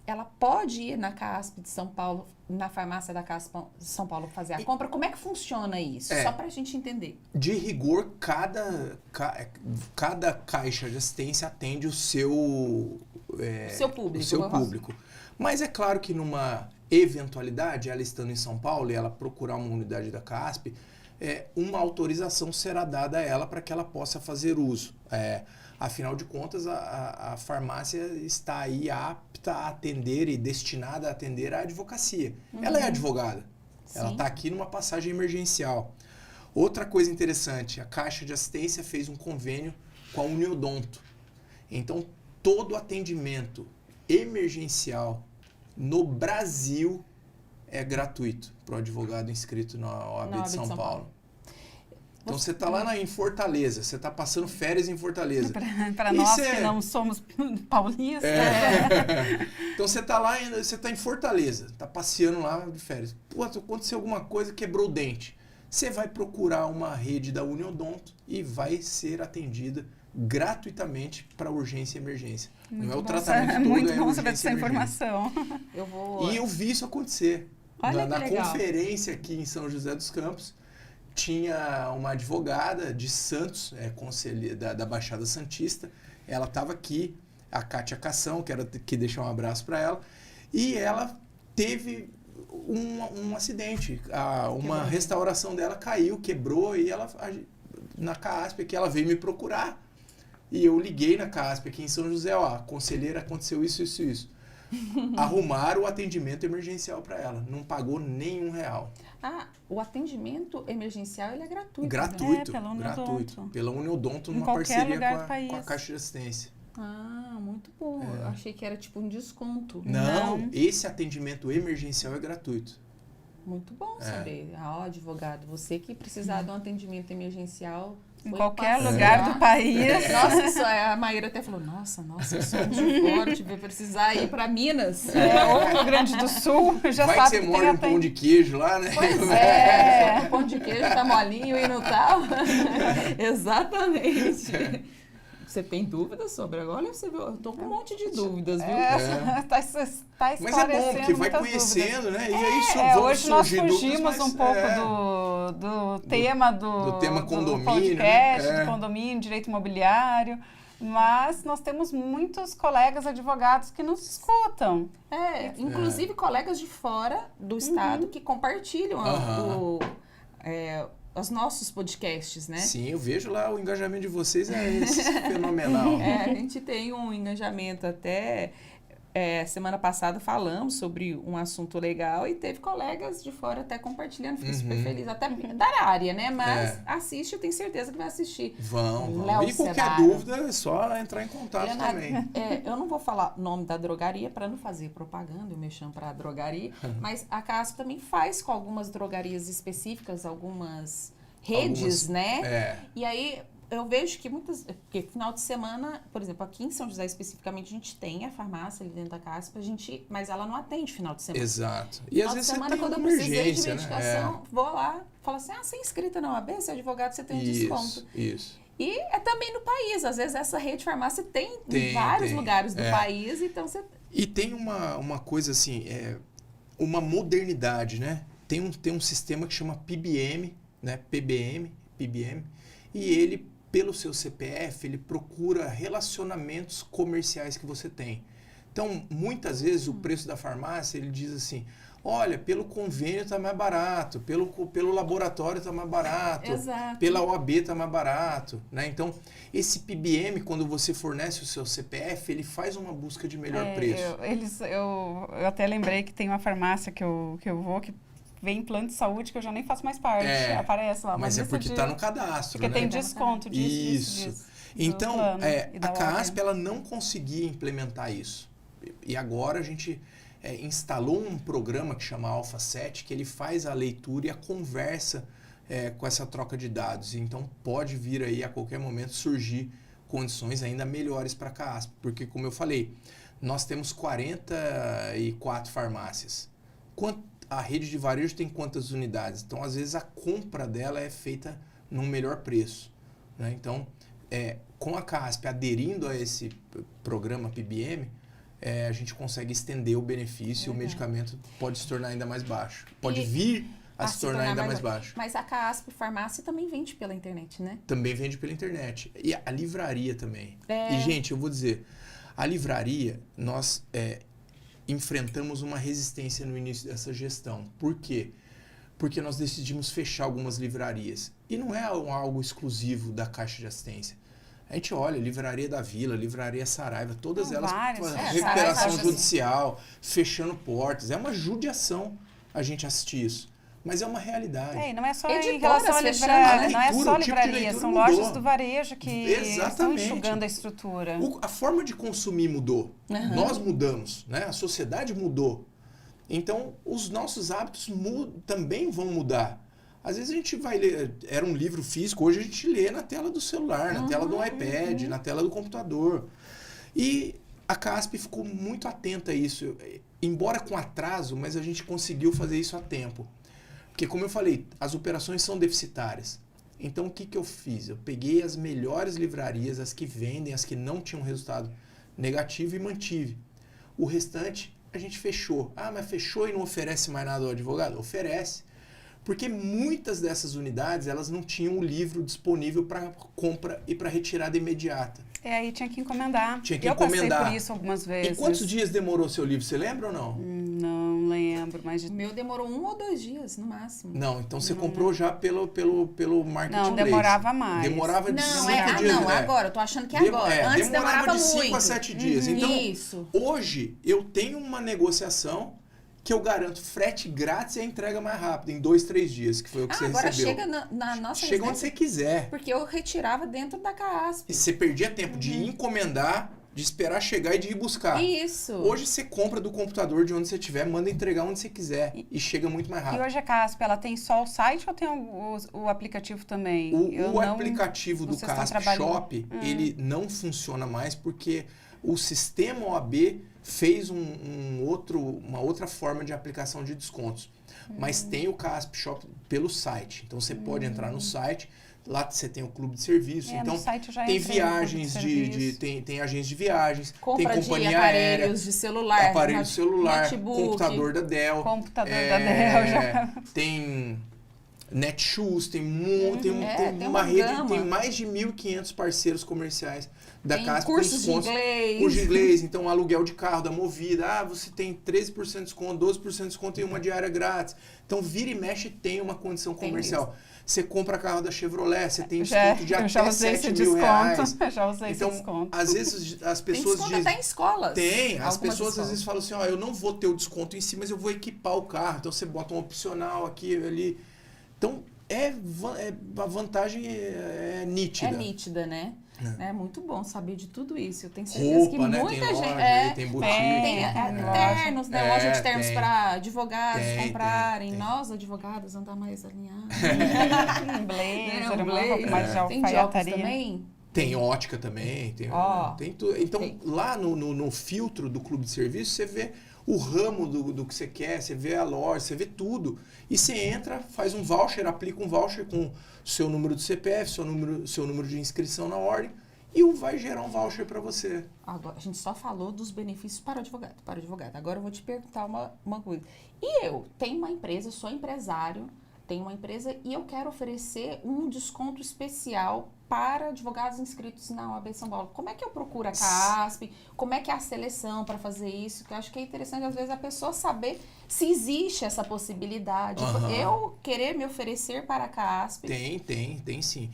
Ela pode ir na CASP de São Paulo, na farmácia da CASP de São Paulo fazer a compra? Como é que funciona isso? Só para a gente entender. De rigor, cada caixa de assistência atende o seu público. Mas é claro que numa eventualidade, ela estando em São Paulo e ela procurar uma unidade da CASP, uma autorização será dada a ela para que ela possa fazer uso. Afinal de contas, a farmácia está aí apta a atender e destinada a atender a advocacia. Ela é advogada. Sim. Ela está aqui numa passagem emergencial. Outra coisa interessante, a Caixa de Assistência fez um convênio com a Uniodonto. Então, todo atendimento emergencial no Brasil é gratuito para o advogado inscrito na OAB de São Paulo. Então você está lá em Fortaleza, você está passando férias em Fortaleza. Para nós que não somos paulistas. Então você está lá, você está em Fortaleza, está passeando lá de férias. Pô, aconteceu alguma coisa, quebrou o dente. Você vai procurar uma rede da Uniodonto e vai ser atendida gratuitamente para urgência e emergência. Muito não é o bom, tratamento todo, muito é bom urgência saber dessa e emergência. informação. E eu vi isso acontecer. Olha na que legal. conferência aqui em São José dos Campos, tinha uma advogada de Santos, conselheira da Baixada Santista. Ela estava aqui, a Kátia Cação, quero que deixar um abraço para ela. E ela teve um acidente. Uma restauração dela caiu, quebrou, e ela, na CASP aqui, ela veio me procurar. E eu liguei na CASP aqui em São José, conselheira, aconteceu isso. Arrumaram o atendimento emergencial para ela. Não pagou nenhum real. O atendimento emergencial ele é gratuito. Gratuito, pela Uniodonto. gratuito. Pela Uniodonto, numa qualquer parceria lugar do com a país. Caixa de Assistência. Muito bom. Eu achei que era tipo um desconto. Não, esse atendimento emergencial é gratuito. Muito bom saber. Advogado, você que precisar de um atendimento emergencial... Em qualquer lugar do país. Nossa, isso a Maíra até falou, nossa, eu sou de fora, vai precisar ir para Minas. Ou Rio Grande do Sul, já vai sabe que você morde um pão de queijo lá, né? Pois é, o pão de queijo tá molinho e não tá. Exatamente. Você tem dúvidas sobre agora? Você viu? Eu tô com um monte de dúvidas, viu? Tá esclarecendo. Mas é bom, porque vai conhecendo, né? E aí hoje nós fugimos dúvidas, um pouco do tema do tema condomínio, podcast, né? do condomínio, direito imobiliário. Mas nós temos muitos colegas advogados que nos escutam. Inclusive colegas de fora do estado que compartilham os nossos podcasts, né? Sim, eu vejo lá o engajamento de vocês é fenomenal. A gente tem um engajamento até... semana passada falamos sobre um assunto legal e teve colegas de fora até compartilhando, fiquei super feliz, até da área, né? Mas assiste, eu tenho certeza que vai assistir. Vão. Léo E qualquer Sedaro. dúvida é só entrar em contato Leonardo, também. eu não vou falar o nome da drogaria para não fazer propaganda, eu mexo para a drogaria, mas a CASP também faz com algumas drogarias específicas, algumas redes, né? E aí... Eu vejo que porque final de semana, por exemplo, aqui em São José especificamente, a gente tem a farmácia ali dentro da CASP, mas ela não atende final de semana. Exato. E às Final de vezes você semana, tem quando eu uma precisei de emergência, medicação, vou lá, falo assim, você é inscrita na OAB, você é advogado, você tem desconto. Isso. E é também no país, às vezes essa rede de farmácia tem em vários lugares do país, então você... E tem uma coisa assim, uma modernidade, né? Tem um sistema que chama PBM, né? PBM, e ele, pelo seu CPF, ele procura relacionamentos comerciais que você tem. Então, muitas vezes, o preço da farmácia, ele diz assim, olha, pelo convênio está mais barato, pelo laboratório está mais barato, Exato. pela OAB está mais barato, né? Então, esse PBM, quando você fornece o seu CPF, ele faz uma busca de melhor preço. Eu até lembrei que tem uma farmácia que eu vou, que vem plano de saúde que eu já nem faço mais parte. Aparece lá. Mas é porque está no cadastro, porque né? tem desconto disso. Então, a CASP ela não conseguia implementar isso. E agora a gente instalou um programa que chama AlphaSet, que ele faz a leitura e a conversa com essa troca de dados. Então, pode vir aí a qualquer momento surgir condições ainda melhores para a CASP, porque, como eu falei, nós temos 44 farmácias. A rede de varejo tem quantas unidades? Então, às vezes, a compra dela é feita num melhor preço, né? Então, com a CASP aderindo a esse programa PBM, a gente consegue estender o benefício e o medicamento pode se tornar ainda mais baixo. Pode vir a se tornar ainda mais baixo. Mas a CASP Farmácia também vende pela internet, né? Também vende pela internet. E a livraria também. E, gente, eu vou dizer, a livraria, nós enfrentamos uma resistência no início dessa gestão. Por quê? Porque nós decidimos fechar algumas livrarias. E não é algo exclusivo da Caixa de Assistência. A gente olha, Livraria da Vila, Livraria Saraiva, todas elas, recuperação judicial, fechando portas. É uma judiação a gente assistir isso. Mas é uma realidade. Não é só em relação à livraria, não é só livraria, são mudou. Lojas do varejo que estão enxugando a estrutura. A forma de consumir mudou. Nós mudamos, né? A sociedade mudou. Então, os nossos hábitos também vão mudar. Às vezes a gente vai ler, era um livro físico, hoje a gente lê na tela do celular, na tela do iPad, na tela do computador. E a CASP ficou muito atenta a isso. Embora com atraso, mas a gente conseguiu fazer isso a tempo. Porque, como eu falei, as operações são deficitárias. Então, o que eu fiz? Eu peguei as melhores livrarias, as que vendem, as que não tinham resultado negativo e mantive. O restante, a gente fechou. Ah, mas fechou e não oferece mais nada ao advogado? Oferece. Porque muitas dessas unidades, elas não tinham o livro disponível para compra e para retirada imediata. Aí tinha que encomendar. Eu passei por isso algumas vezes. E quantos dias demorou seu livro? Você lembra ou não? Não lembro, mas... O meu demorou 1 ou 2 dias, no máximo. Não, então você comprou já pelo marketplace. Não, demorava mais. Demorava de 5 dias. Não, agora, eu tô achando que é agora. Antes demorava de 5 a 7 dias. Então, isso. Hoje, eu tenho uma negociação que eu garanto frete grátis e a entrega mais rápida, em 2, 3 dias, que foi o que você recebeu. Agora chega na nossa Chega onde você quiser. Porque eu retirava dentro da CASP. E você perdia tempo de encomendar, de esperar chegar e de ir buscar. Isso. Hoje você compra do computador de onde você estiver, manda entregar onde você quiser e chega muito mais rápido. E hoje a CASP, ela tem só o site ou tem o aplicativo também? O aplicativo do CASP Shop, ele não funciona mais porque o sistema OAB fez uma outra forma de aplicação de descontos. Mas tem o CASP Shop pelo site. Então você pode entrar no site, lá você tem o clube de serviço. Então tem viagens tem agências de viagens, compra tem companhia de aparelhos aérea, de celular, aparelho de celular, notebook, computador da Dell. Tem Netshoes, tem uma rede, tem mais de 1.500 parceiros comerciais da CASP. Cursos de inglês. Curso de inglês, então aluguel de carro da Movida. Você tem 13% de desconto, 12% de desconto e uma diária grátis. Então vira e mexe tem uma condição comercial. Você compra carro da Chevrolet, você tem desconto de até R$7.000. Eu já usei esse desconto. Às vezes as pessoas tem desconto até em escolas. Tem. As pessoas às vezes falam assim, eu não vou ter o desconto em si, mas eu vou equipar o carro. Então você bota um opcional aqui ali. Então, a vantagem é nítida. É nítida, né? É muito bom saber de tudo isso. Eu tenho certeza que muita gente... Tem boutique. Tem ternos, né? Loja de ternos para advogados comprarem. Nós, advogados, andar mais alinhados. Blazer, um pouco mais de alfaiataria. Tem jogos também? Tem ótica também. Tem tudo. Então, lá no filtro do clube de serviço, você vê o ramo do que você quer, você vê a loja, você vê tudo. E você entra, faz um voucher, aplica um voucher com seu número do CPF, seu número de inscrição na ordem, e vai gerar um voucher para você. Agora, a gente só falou dos benefícios para o advogado. Agora eu vou te perguntar uma coisa. E eu tenho uma empresa, sou empresário, tenho uma empresa e eu quero oferecer um desconto especial para advogados inscritos na OAB São Paulo. Como é que eu procuro a CASP? Como é que é a seleção para fazer isso? Que eu acho que é interessante, às vezes, a pessoa saber se existe essa possibilidade. Eu querer me oferecer para a CASP. Tem sim.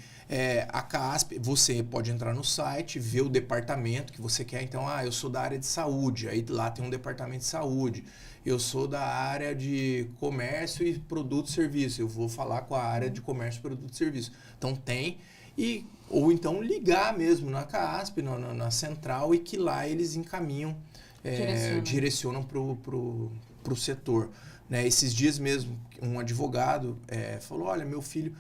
A CASP, você pode entrar no site, ver o departamento que você quer. Então, eu sou da área de saúde, aí lá tem um departamento de saúde. Eu sou da área de comércio e produto e serviço. Eu vou falar com a área de comércio, produto e serviço. Então, tem... Ou então ligar mesmo na CASP, na central, e que lá eles encaminham direcionam para o setor. Né? Esses dias mesmo, um advogado falou, olha, meu filho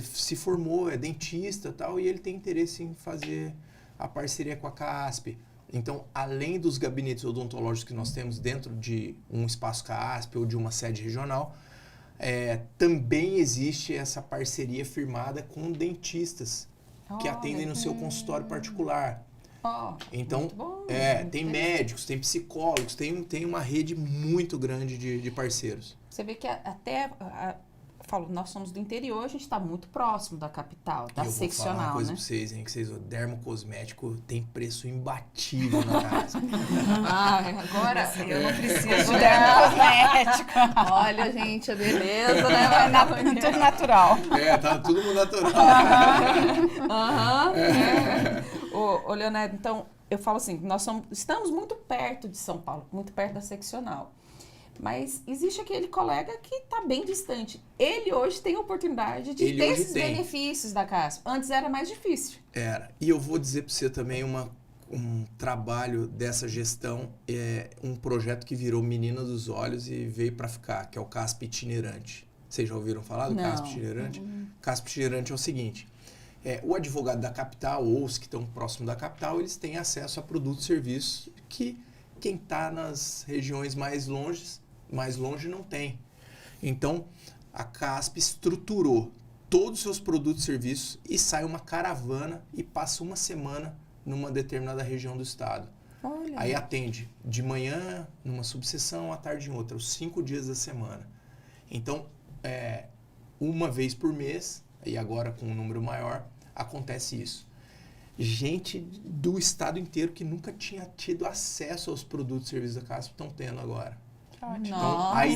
se formou, é dentista e tal, e ele tem interesse em fazer a parceria com a CASP. Então, além dos gabinetes odontológicos que nós temos dentro de um espaço CASP ou de uma sede regional, também existe essa parceria firmada com dentistas que atendem no seu consultório particular. Então, tem médicos, tem psicólogos, tem uma rede muito grande de parceiros. Você vê que falo, nós somos do interior, a gente está muito próximo da capital, da seccional, né? Eu vou falar uma coisa pra vocês, hein, que o dermocosmético tem preço imbatível na casa. Agora eu não preciso de dermocosmético. Olha, gente, a beleza, né? Tudo natural. Tá tudo no natural. Ô, Leonardo, então, eu falo assim, estamos muito perto de São Paulo, muito perto da seccional. Mas existe aquele colega que está bem distante. Ele hoje tem a oportunidade de ter esses benefícios da CASP. Antes era mais difícil. Era. E eu vou dizer para você também um trabalho dessa gestão, um projeto que virou menina dos olhos e veio para ficar, que é o CASP itinerante. Vocês já ouviram falar do CASP itinerante? CASP itinerante é o seguinte, o advogado da capital ou os que estão próximos da capital, eles têm acesso a produtos e serviços que quem está nas regiões mais longe não tem. Então, a CASP estruturou todos os seus produtos e serviços e sai uma caravana e passa uma semana numa determinada região do estado. Olha. Aí atende de manhã numa subseção, à tarde em outra, os 5 dias da semana. Então, uma vez por mês, e agora com um número maior, acontece isso. Gente do estado inteiro que nunca tinha tido acesso aos produtos e serviços da CASP estão tendo agora. Ótimo. Então, a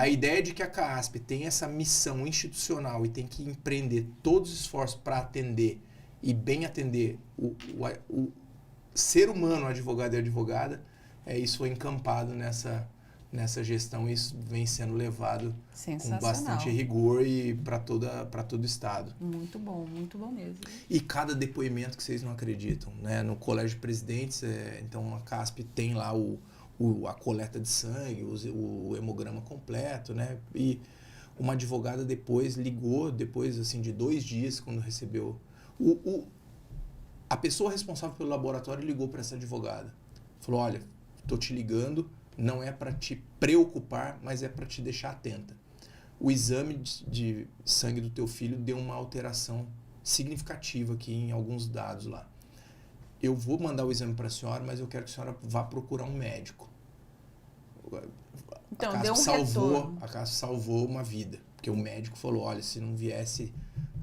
ideia de que a CASP tem essa missão institucional e tem que empreender todos os esforços para atender e bem atender o ser humano, advogado e advogada, isso foi encampado nessa gestão e isso vem sendo levado com bastante rigor e para todo o estado. Muito bom mesmo. E cada depoimento que vocês não acreditam, né? No Colégio de Presidentes, então a CASP tem lá a coleta de sangue, o hemograma completo, né? E uma advogada ligou depois assim, de 2 dias, quando recebeu... A pessoa responsável pelo laboratório ligou para essa advogada. Falou, olha, estou te ligando, não é para te preocupar, mas é para te deixar atenta. O exame de sangue do teu filho deu uma alteração significativa aqui em alguns dados lá. Eu vou mandar o exame para a senhora, mas eu quero que a senhora vá procurar um médico. Então, deu um retorno. A CASP salvou uma vida. Porque o médico falou, olha, se não viesse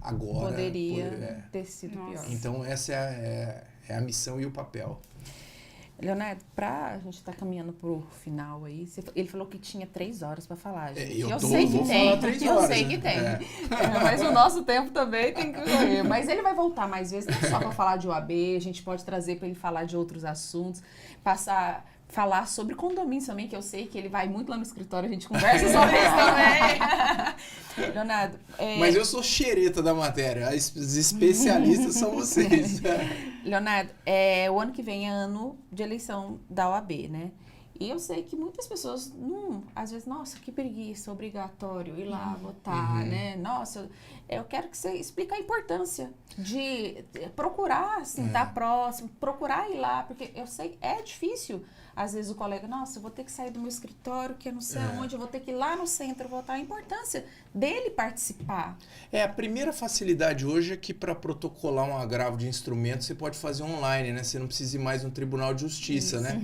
agora... Poderia ter sido pior. Então, essa é a missão e o papel. Leonardo, a gente tá caminhando pro final aí, ele falou que tinha 3 horas para falar, gente. Eu sei que tem, falar 3 horas, eu sei que tem. Mas o nosso tempo também tem que correr. Mas ele vai voltar mais vezes, não só para falar de OAB, a gente pode trazer para ele falar de outros assuntos, falar sobre condomínio também, que eu sei que ele vai muito lá no escritório, a gente conversa sobre isso também. Leonardo... Mas eu sou xereta da matéria, os especialistas são vocês. Leonardo, o ano que vem é ano de eleição da OAB, né? E eu sei que muitas pessoas, às vezes, nossa, que preguiça, obrigatório ir lá votar, né? Nossa, eu quero que você explique a importância de procurar, assim, estar próximo, procurar ir lá, porque eu sei, é difícil. Às vezes o colega, nossa, eu vou ter que sair do meu escritório, que eu não sei aonde, eu vou ter que ir lá no centro votar. A importância dele participar. A primeira facilidade hoje é que para protocolar um agravo de instrumento você pode fazer online, né? Você não precisa ir mais no Tribunal de Justiça, né?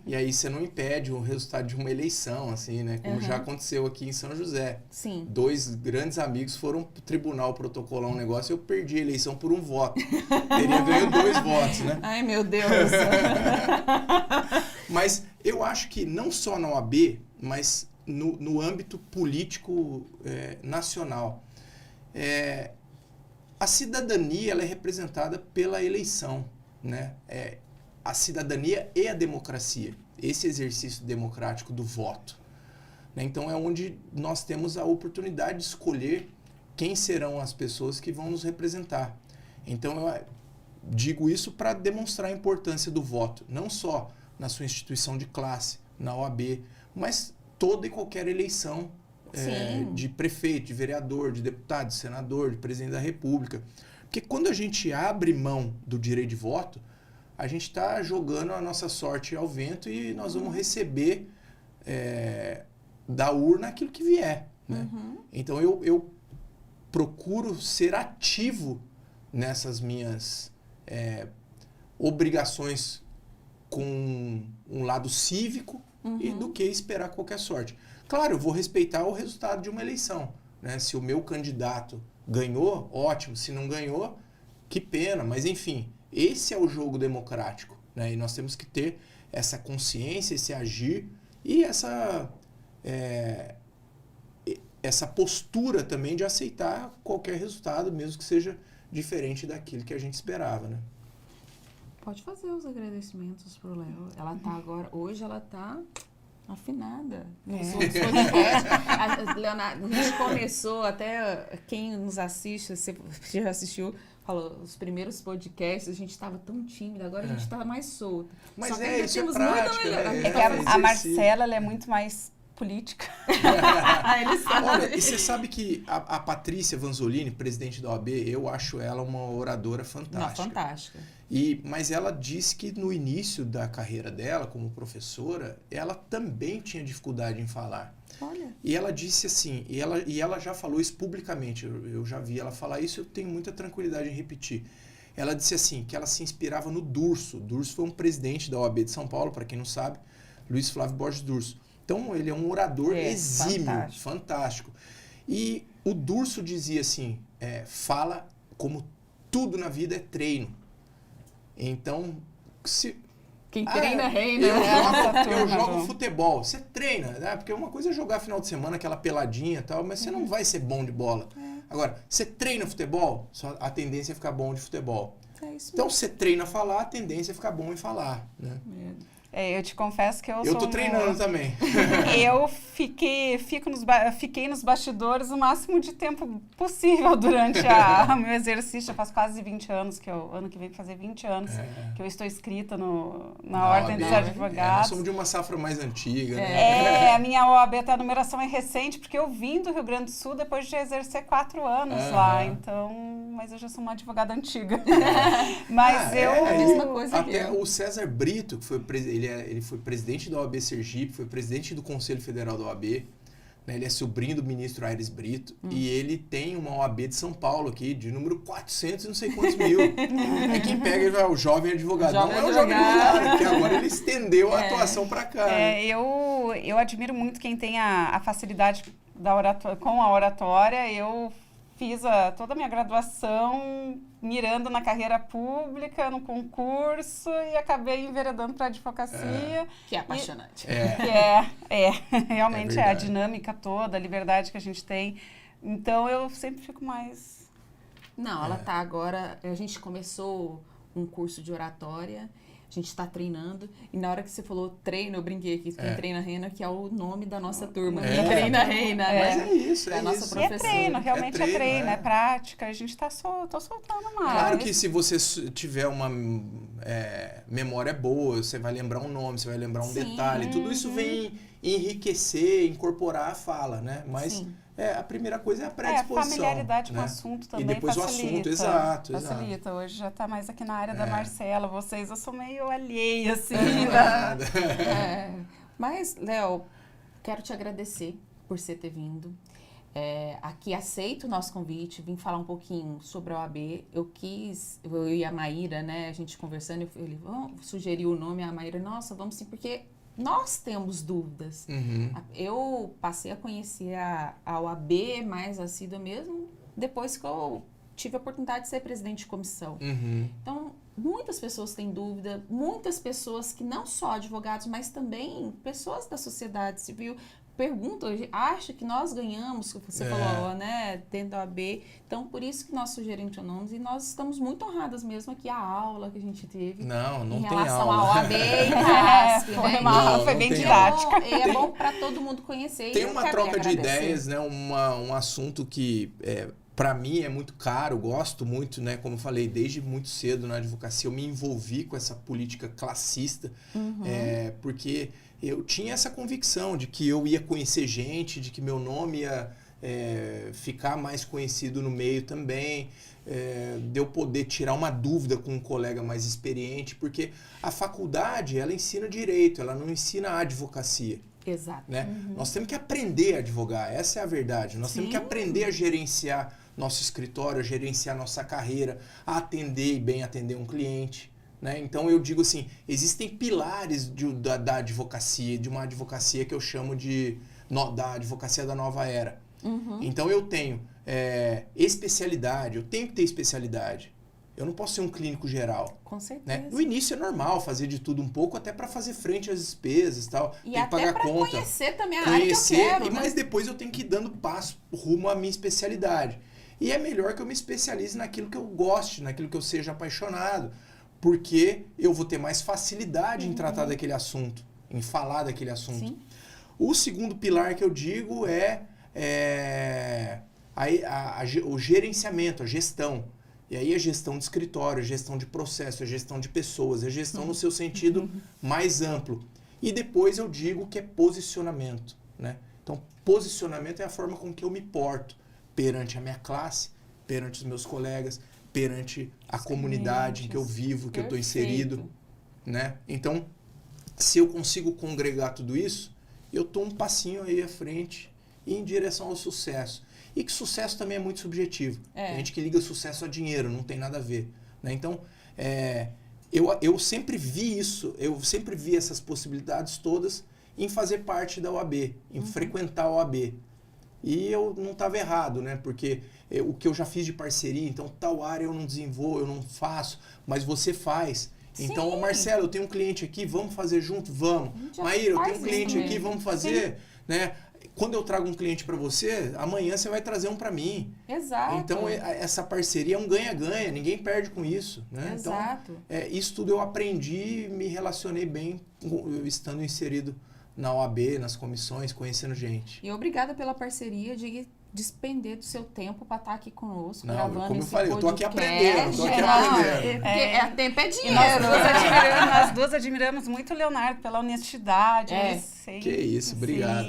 E aí você não impede o resultado de uma eleição, assim, né? Como já aconteceu aqui em São José. Sim. 2 grandes amigos foram pro tribunal protocolar um negócio e eu perdi a eleição por 1 voto. Teria ganho 2 votos, né? Ai, meu Deus. Mas eu acho que não só na OAB, mas no âmbito político nacional, a cidadania ela é representada pela eleição, né? A cidadania e a democracia, esse exercício democrático do voto. Né? Então é onde nós temos a oportunidade de escolher quem serão as pessoas que vão nos representar. Então eu digo isso para demonstrar a importância do voto, não só na sua instituição de classe, na OAB, mas toda e qualquer eleição de prefeito, de vereador, de deputado, de senador, de presidente da República. Porque quando a gente abre mão do direito de voto, a gente está jogando a nossa sorte ao vento e nós vamos receber da urna aquilo que vier. Né? Então eu procuro ser ativo nessas minhas obrigações com um lado cívico e do que esperar qualquer sorte. Claro, eu vou respeitar o resultado de uma eleição. Né? Se o meu candidato ganhou, ótimo. Se não ganhou, que pena. Mas, enfim, esse é o jogo democrático. Né? E nós temos que ter essa consciência, esse agir e essa postura também de aceitar qualquer resultado, mesmo que seja diferente daquilo que a gente esperava. Né? Pode fazer os agradecimentos pro Léo. Ela tá agora, hoje ela tá afinada. Leonardo, a gente começou, até quem nos assiste, você já assistiu, falou, os primeiros podcasts, a gente estava tão tímida, agora a gente estava mais solta. Mas só que ainda isso temos é prática, muito melhor. É que a Marcela, ela é muito mais política. Olha, e você sabe que a Patrícia Vanzolini, presidente da OAB, eu acho ela uma oradora fantástica. Não, fantástica. Mas ela disse que no início da carreira dela, como professora, ela também tinha dificuldade em falar. Olha. E ela disse assim, e ela já falou isso publicamente, eu já vi ela falar isso, eu tenho muita tranquilidade em repetir. Ela disse assim, que ela se inspirava no Durso. Durso foi um presidente da OAB de São Paulo, para quem não sabe, Luiz Flávio Borges Durso. Então, ele é um orador exímio, fantástico. E o Durso dizia assim, fala como tudo na vida é treino. Então, quem treina reina. Eu jogo futebol. Você treina, né? Porque uma coisa é jogar final de semana, aquela peladinha e tal, mas você não vai ser bom de bola. Agora, você treina futebol, a tendência é ficar bom de futebol. Então, você treina falar, a tendência é ficar bom em falar. Né? Eu te confesso que eu tô treinando também. Eu fiquei nos bastidores o máximo de tempo possível durante o meu exercício. Faz quase 20 anos, ano que vem fazer 20 anos, que eu estou inscrita na Ordem dos Advogados. Nós somos de uma safra mais antiga. Né? A minha OAB, até a numeração é recente, porque eu vim do Rio Grande do Sul depois de exercer 4 anos lá. Então, mas eu já sou uma advogada antiga. Mas mesma coisa até o César Brito, que foi ele foi presidente da OAB Sergipe, foi presidente do Conselho Federal da OAB, né? Ele é sobrinho do ministro Aires Brito, e ele tem uma OAB de São Paulo aqui, de número 400 e não sei quantos mil. Aí quem pega, ele vai, o jovem advogado. Não é o jovem advogado, porque agora ele estendeu a atuação para cá. Eu admiro muito quem tem a facilidade com a oratória. Eu fiz toda a minha graduação mirando na carreira pública, no concurso, e acabei enveredando para a advocacia. Que é apaixonante. Realmente a dinâmica toda, a liberdade que a gente tem. Então, eu sempre fico mais... Não, ela tá agora... A gente começou um curso de oratória, a gente está treinando, e na hora que você falou treino, eu brinquei aqui, quem treina reina, que é o nome da nossa turma. Quem treina reina, Mas é isso, a nossa professora. E é treino, realmente é treino, é prática, a gente tô soltando mais. Claro que se você tiver uma memória boa, você vai lembrar um nome, você vai lembrar um detalhe, tudo isso vem enriquecer, incorporar a fala, né? Mas a primeira coisa é a predisposição. A familiaridade né? com o assunto também. E depois facilita, o assunto, exato. Facilita. Hoje já está mais aqui na área da Marcela. Vocês, eu sou meio alheia, assim. Mas, Léo, quero te agradecer por você ter vindo. Aqui aceito o nosso convite, vim falar um pouquinho sobre a OAB. Eu e a Maíra, né, a gente conversando, ele sugeriu o nome, a Maíra, nossa, vamos sim, porque nós temos dúvidas. Eu passei a conhecer a OAB mais assídua mesmo depois que eu tive a oportunidade de ser presidente de comissão. Então, muitas pessoas têm dúvida, muitas pessoas que não só advogados, mas também pessoas da sociedade civil perguntam, acha que nós ganhamos, você falou, né, dentro da OAB. Então, por isso que nós sugerimos o nome, e nós estamos muito honradas mesmo aqui, a aula que a gente teve não em tem relação aula. à OAB e CASP, né? Foi bem didática. E é bom para todo mundo conhecer. Tem uma troca de ideias, né, um assunto que para mim é muito caro, gosto muito, né? Como eu falei, desde muito cedo na advocacia eu me envolvi com essa política classista, porque eu tinha essa convicção de que eu ia conhecer gente, de que meu nome ia ficar mais conhecido no meio também, de eu poder tirar uma dúvida com um colega mais experiente, porque a faculdade, ela ensina direito, ela não ensina a advocacia. Exato. Né? Nós temos que aprender a advogar, essa é a verdade. Nós temos que aprender a gerenciar nosso escritório, a gerenciar nossa carreira, a atender e bem atender um cliente. Né? Então eu digo assim, existem pilares da advocacia, de uma advocacia que eu chamo da advocacia da nova era. Então eu tenho especialidade, eu tenho que ter especialidade. Eu não posso ser um clínico geral. Com certeza. Né? No início é normal fazer de tudo um pouco, até para fazer frente às despesas e tal. E tem que pagar até para conta. conhecer também a área que eu quero. Mas depois eu tenho que ir dando passo rumo à minha especialidade. E é melhor que eu me especialize naquilo que eu goste, naquilo que eu seja apaixonado. Porque eu vou ter mais facilidade em tratar daquele assunto, em falar daquele assunto. Sim. O segundo pilar que eu digo o gerenciamento, a gestão. E aí a gestão de escritório, a gestão de processo, a gestão de pessoas, a gestão no seu sentido mais amplo. E depois eu digo que é posicionamento. Né? Então, posicionamento é a forma com que eu me porto perante a minha classe, perante os meus colegas, perante a comunidade em que eu vivo, que eu estou inserido. Né? Então, se eu consigo congregar tudo isso, eu estou um passinho aí à frente e em direção ao sucesso. E que sucesso também é muito subjetivo. Tem gente que liga sucesso a dinheiro, não tem nada a ver. Né? Então, eu sempre vi isso, eu sempre vi essas possibilidades todas em fazer parte da OAB, em frequentar a OAB. E eu não estava errado, né? Porque o que eu já fiz de parceria, então tal área eu não desenvolvo, eu não faço, mas você faz. Então, Marcelo, eu tenho um cliente aqui, vamos fazer junto? Vamos. Maíra, eu tenho um cliente aqui, vamos fazer? Né? Quando eu trago um cliente para você, amanhã você vai trazer um para mim. Exato. Então, essa parceria é um ganha-ganha, ninguém perde com isso. Né? Exato. Então, isso tudo eu aprendi e me relacionei bem estando inserido na OAB, nas comissões, conhecendo gente. E obrigada pela parceria de despender do seu tempo para estar aqui conosco, Não, gravando como eu esse falei, eu tô aqui podcast. aprendendo, tô aqui aprendendo. Porque tempo é E dinheiro. nós duas admiramos muito o Leonardo pela honestidade. Que isso, obrigado.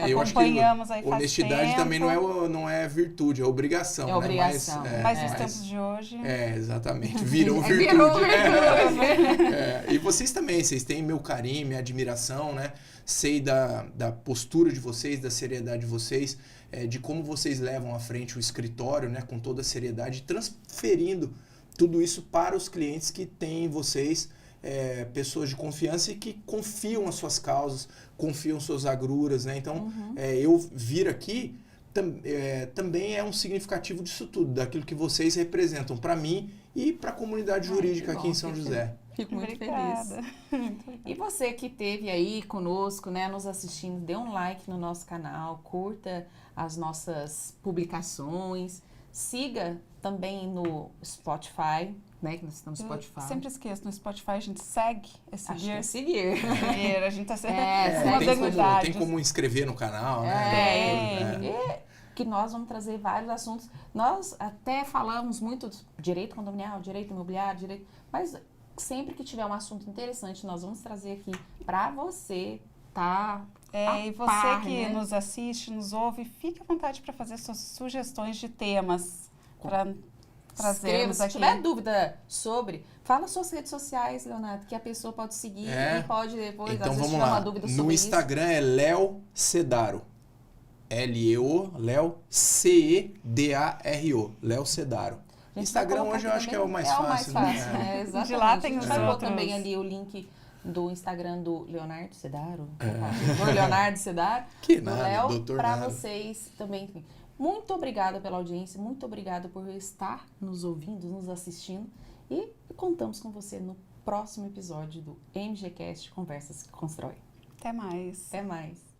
Eu acho que a honestidade também não é virtude, é obrigação. É obrigação. Né? Mas nos tempos de hoje... Exatamente. Virou virtude. Virou virtude. E vocês também, vocês têm meu carinho, minha admiração, né? Sei da postura de vocês, da seriedade de vocês, de como vocês levam à frente o escritório, né? Com toda a seriedade, transferindo tudo isso para os clientes que têm em vocês, pessoas de confiança e que confiam as suas causas, confiam suas agruras, né? Então, eu vir aqui também é um significativo disso tudo, daquilo que vocês representam para mim e para a comunidade jurídica aqui em São José. Fico muito Obrigada. feliz. E você que esteve aí conosco, né, nos assistindo, dê um like no nosso canal, curta as nossas publicações, siga também no Spotify, né, que nós estamos no Spotify. Eu sempre esqueço, no Spotify a gente segue, seguir. A gente tá sempre... Tem como inscrever no canal, né? Que nós vamos trazer vários assuntos. Nós até falamos muito de direito condominial, direito imobiliário, mas sempre que tiver um assunto interessante, nós vamos trazer aqui para você, tá? E você que nos assiste, nos ouve, fique à vontade para fazer suas sugestões de temas para trazermos aqui. Se tiver dúvida fala suas redes sociais, Leonardo, que a pessoa pode seguir e pode depois, então, às vezes, vamos tirar lá. uma dúvida sobre no Instagram é Léo Cedaro. Léo Cedaro. Léo Cedaro. Instagram hoje eu acho que é o mais fácil. Né? Exatamente. De lá tem os outros. outros. Também ali o link do Instagram do Leonardo Cedaro. Doutor Leonardo Cedaro. Que nada, Léo, doutor para nada. vocês também. Muito obrigada pela audiência, muito obrigada por estar nos ouvindo, nos assistindo. E contamos com você no próximo episódio do MGCast Conversas que Constrói. Até mais. Até mais.